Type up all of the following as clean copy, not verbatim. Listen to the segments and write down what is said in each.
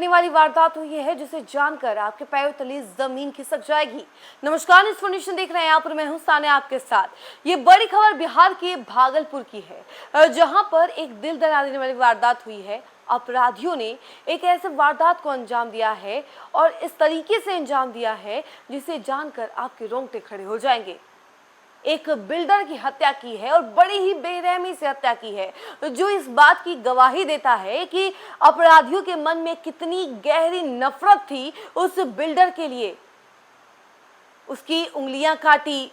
देने वाली वारदात हुई है जिसे जानकर आपके पैरों तले जमीन खिसक जाएगी। नमस्कार, इन्फॉर्मेशन देख रहे हैं आप और मैं हूं सानिया आपके साथ। ये बड़ी खबर बिहार के भागलपुर की है, जहां पर एक दिल दहला देने वाली वारदात हुई है। अपराधियों ने एक ऐसे वारदात को अंजाम दिया है और इस तरीके से अंजाम दिया है जिसे जानकर आपके रोंगटे खड़े हो जाएंगे। एक बिल्डर की हत्या की है और बड़ी ही बेरहमी से हत्या की है, जो इस बात की गवाही देता है कि अपराधियों के मन में कितनी गहरी नफरत थी उस बिल्डर के लिए। उसकी उंगलियां काटी,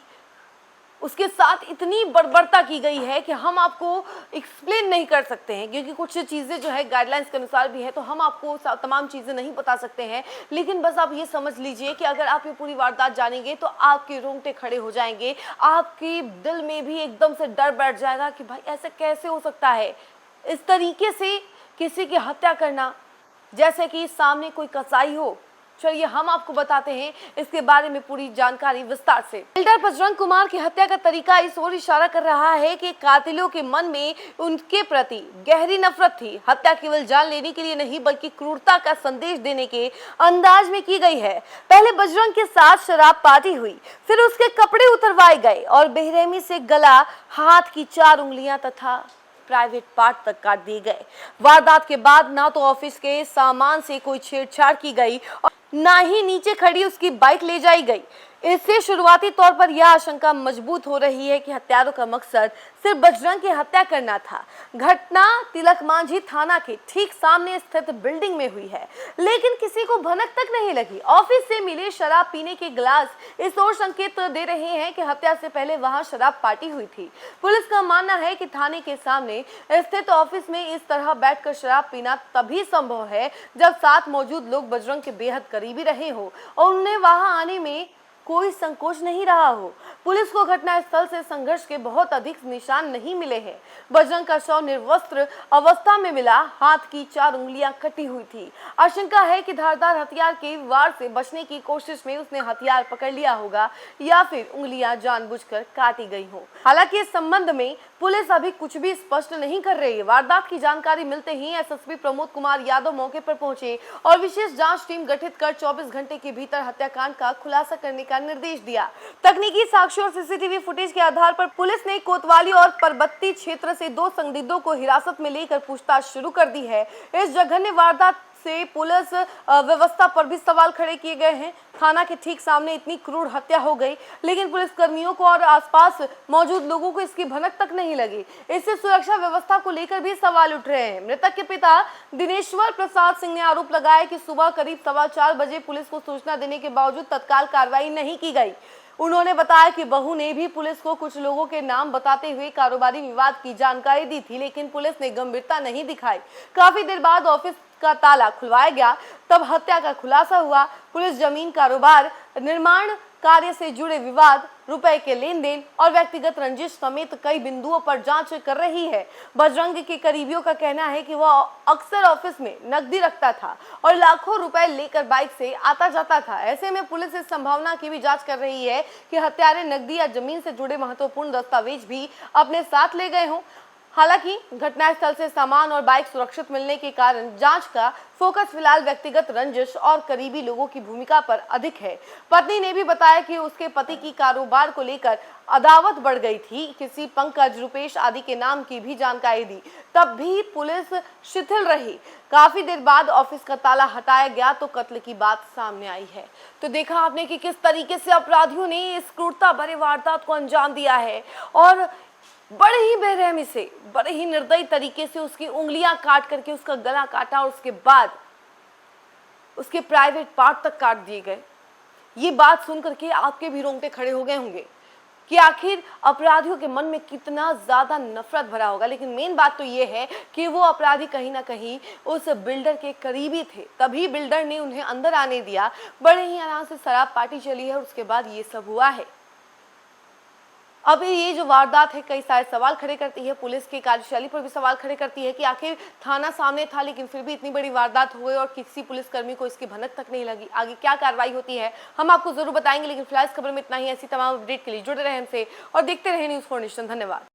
उसके साथ इतनी बर्बरता की गई है कि हम आपको एक्सप्लेन नहीं कर सकते हैं, क्योंकि कुछ चीज़ें जो है गाइडलाइंस के अनुसार भी है, तो हम आपको तमाम चीज़ें नहीं बता सकते हैं। लेकिन बस आप ये समझ लीजिए कि अगर आप ये पूरी वारदात जानेंगे तो आपके रोंगटे खड़े हो जाएंगे, आपके दिल में भी एकदम से डर बैठ जाएगा कि भाई ऐसे कैसे हो सकता है इस तरीके से किसी की हत्या करना, जैसे कि सामने कोई कसाई हो। चलिए हम आपको बताते हैं इसके बारे में पूरी जानकारी विस्तार से। बिल्डर बजरंग कुमार की हत्या का तरीका इस ओर इशारा कर रहा है कि कातिलों के मन में उनके प्रति गहरी नफरत थी। हत्या केवल जान लेने के लिए नहीं बल्कि क्रूरता का संदेश देने के अंदाज में की गई है। पहले बजरंग के साथ शराब पार्टी हुई, फिर उसके कपड़े उतरवाए गए और बेरहमी से गला, हाथ की 4 उंगलियां तथा प्राइवेट पार्ट तक काट दिए गए। वारदात के बाद ना तो ऑफिस के सामान से कोई छेड़छाड़ की गई और ना ही नीचे खड़ी उसकी बाइक ले जाई गई। इससे शुरुआती तौर पर यह आशंका मजबूत हो रही है कि हत्यारों का मकसद सिर्फ बजरंग की हत्या करना था। घटना तिलक मांझी थाना के ठीक सामने स्थित बिल्डिंग में हुई है, लेकिन किसी को भनक तक नहीं लगी। ऑफिस से मिले शराब पीने के गिलास इस ओर संकेत दे रहे हैं कि हत्या से पहले वहां शराब पार्टी हुई थी। पुलिस का मानना है कि थाने के सामने स्थित ऑफिस में इस तरह बैठकर शराब पीना तभी संभव है जब साथ मौजूद लोग बजरंग के बेहद करीबी रहे हो और उन्हें वहां आने में कोई संकोच नहीं रहा हो। पुलिस को घटनास्थल से संघर्ष के बहुत अधिक निशान नहीं मिले हैं। बजरंग का शव निर्वस्त्र अवस्था में मिला, हाथ की 4 उंगलियां कटी हुई थी। आशंका है कि धारदार हथियार के वार से बचने की कोशिश में उसने हथियार पकड़ लिया होगा या फिर उंगलियां जानबूझकर काटी गई हो। हालांकि इस संबंध में पुलिस अभी कुछ भी स्पष्ट नहीं कर रही है। वारदात की जानकारी मिलते ही एसएसपी प्रमोद कुमार यादव मौके पर पहुंचे और विशेष जांच टीम गठित कर 24 घंटे के भीतर हत्याकांड का खुलासा करने का निर्देश दिया। तकनीकी साक्ष्य और सीसीटीवी फुटेज के आधार पर पुलिस ने कोतवाली और परबत्ती क्षेत्र से 2 संदिग्धों को हिरासत में लेकर पूछताछ शुरू कर दी है। इस जघन्य वारदात से पुलिस व्यवस्था पर भी सवाल खड़े किए गए हैं। थाना के ठीक सामने इतनी क्रूर हत्या हो गई, लेकिन पुलिस कर्मियों को और आसपास मौजूद लोगों को इसकी भनक तक नहीं लगी। इससे सुरक्षा व्यवस्था को लेकर भी सवाल उठ रहे हैं। मृतक के पिता दिनेश्वर प्रसाद सिंह ने आरोप लगाया कि सुबह करीब 4:15 बजे पुलिस को सूचना देने के बावजूद तत्काल कार्रवाई नहीं की गई। उन्होंने बताया कि बहू ने भी पुलिस को कुछ लोगों के नाम बताते हुए कारोबारी विवाद की जानकारी दी थी, लेकिन पुलिस ने गंभीरता नहीं दिखाई। काफी देर बाद ऑफिस का ताला खुलवाया गया, तब हत्या का खुलासा हुआ। पुलिस जमीन कारोबार, निर्माण कार्य से जुड़े विवाद, रुपए के लेन देन और व्यक्तिगत रंजिश समेत कई बिंदुओं पर जांच कर रही है। बजरंग के करीबियों का कहना है कि वह अक्सर ऑफिस में नकदी रखता था और लाखों रुपए लेकर बाइक से आता जाता था। ऐसे में पुलिस इस संभावना की भी जांच कर रही है कि हत्यारे नकदी या जमीन से जुड़े महत्वपूर्ण दस्तावेज भी अपने साथ ले गए हों। हालांकि घटनास्थल से सामान और बाइक सुरक्षित मिलने के कारण जांच का फोकस फिलहाल व्यक्तिगत रंजिश और करीबी लोगों की भूमिका पर अधिक है। पत्नी ने भी बताया कि उसके पति की कारोबार को लेकर अदावत बढ़ गई थी। किसी पंकज, रुपेश आदि के नाम की भी जानकारी दी, तब भी पुलिस शिथिल रही। काफी देर बाद ऑफिस का ताला हटाया गया तो कत्ल की बात सामने आई है। तो देखा आपने कि किस तरीके से अपराधियों ने इस क्रूरता भरे वारदात को अंजाम दिया है और बड़े ही बेरहमी से, बड़े ही निर्दयी तरीके से उसकी उंगलियां काट करके उसका गला काटा और उसके बाद उसके प्राइवेट पार्ट तक काट दिए गए। ये बात सुन करके आपके भी रोंगटे खड़े हो गए होंगे कि आखिर अपराधियों के मन में कितना ज्यादा नफरत भरा होगा। लेकिन मेन बात तो ये है कि वो अपराधी कहीं ना कहीं उस बिल्डर के करीबी थे, तभी बिल्डर ने उन्हें अंदर आने दिया। बड़े ही आराम से शराब पार्टी चली है और उसके बाद ये सब हुआ है। अब ये जो वारदात है कई सारे सवाल खड़े करती है, पुलिस की कार्यशैली पर भी सवाल खड़े करती है कि आखिर थाना सामने था लेकिन फिर भी इतनी बड़ी वारदात हो गई और किसी पुलिसकर्मी को इसकी भनक तक नहीं लगी। आगे क्या कार्रवाई होती है हम आपको जरूर बताएंगे, लेकिन फिलहाल इस खबर में इतना ही। ऐसी तमाम अपडेट के लिए जुड़े रहे हमसे और देखते रहे न्यूज़4नेशन। धन्यवाद।